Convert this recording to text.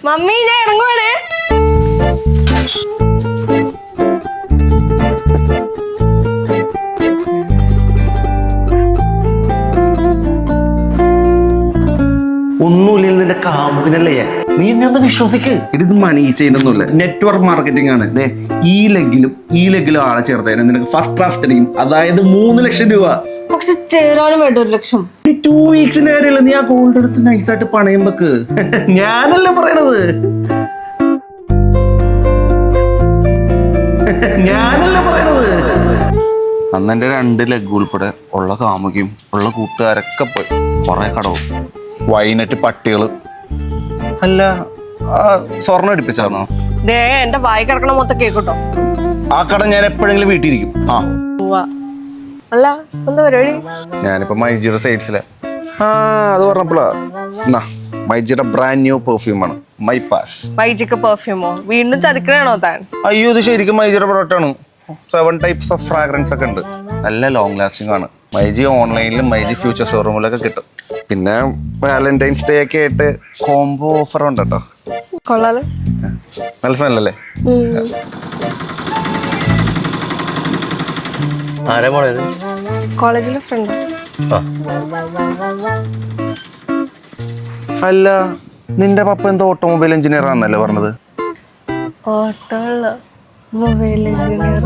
Mummy ഞാൻ ഇറങ്ങുവാണേ. ഒന്നുമില്ല നിന്റെ കാമുകനല്ലേ നീ എന്നെ ഒന്ന് വിശ്വസിക്ക്. ഇത് മണി ചെയ്യുന്നൊന്നുമില്ല, നെറ്റ്വർക്ക് മാർക്കറ്റിംഗ് ആണ്. ഈ ലെഗിലും ആളെ ചേർത്തേനെ നിനക്ക് ഫസ്റ്റ് ഡ്രാഫ്റ്റ് അടിക്കും, അതായത് 3 ലക്ഷം രൂപ. പക്ഷെ ചേരാനും വേണ്ട 1 ലക്ഷം. 2 വീക്സിന്റെ കാര്യമല്ല, നീ ആ ഗോൾഡ് എടുത്ത് നൈസായിട്ട് പണയം വെക്ക്. ഞാനല്ലേ പറയണത്, ഞാനല്ലേ പറയണത്. അന്ന് എന്റെ 2 ലെഗ് ഉൾപ്പെടെ ഉള്ള കാമുകിയും ഉള്ള കൂട്ടുകാരൊക്കെ പോയി. കുറെ കടവും വൈനറ്റ് പട്ടികള്. അല്ല സ്വർണ്ണം അടിപ്പിച്ചാർന്നോ? ദേ എന്റെ വായി കിടക്കണ മൊത്തം കേക്കട്ടോ. ആ കട ഞാൻ എപ്പോഴെങ്കിലും വീട്ടിലിരിക്കും. അല്ല എന്താ പരിപാടി? ഞാനിപ്പോ മൈജിയുടെ സൈഡ്സിലെ അത് പറഞ്ഞപ്പോഴാ മൈജിയുടെ ബ്രാൻഡ് ന്യൂ പെർഫ്യൂം ആണ് മൈ പാഷ്. മൈജിക്ക് പെർഫ്യൂമോ? വീണ്ടും ചതിക്കണോ താൻ? അയ്യോ, ഇത് ശരിക്കും മൈജിയുടെ പ്രോഡക്റ്റ് ആണ്. 7 ടൈപ്സ് ഓഫ് ഫ്രാഗ്രൻസ് ഒക്കെ ഉണ്ട്. നല്ല ലോങ് ലാസ്റ്റിംഗ് ആണ്. മൈജി ഓൺലൈനിലും മൈജി ഫ്യൂച്ചർ ഷോറൂമിലൊക്കെ കിട്ടും. പിന്നെ വാലന്റൈൻസ് ഡേ ഒക്കെ ആയിട്ട് കോംബോ ഓഫർ ഉണ്ട് കേട്ടോ. കൊള്ളാലോ, നല്ല സ്മെല്ലല്ലേ? ആരാ മോളെ ഇത്? കോളേജിലെ ഫ്രണ്ട്. അല്ല നിന്റെ പപ്പ എന്തോ ഓട്ടോമൊബൈൽ എഞ്ചിനീയർ ആണെന്നല്ലേ പറഞ്ഞത്? Auto mobile engineer.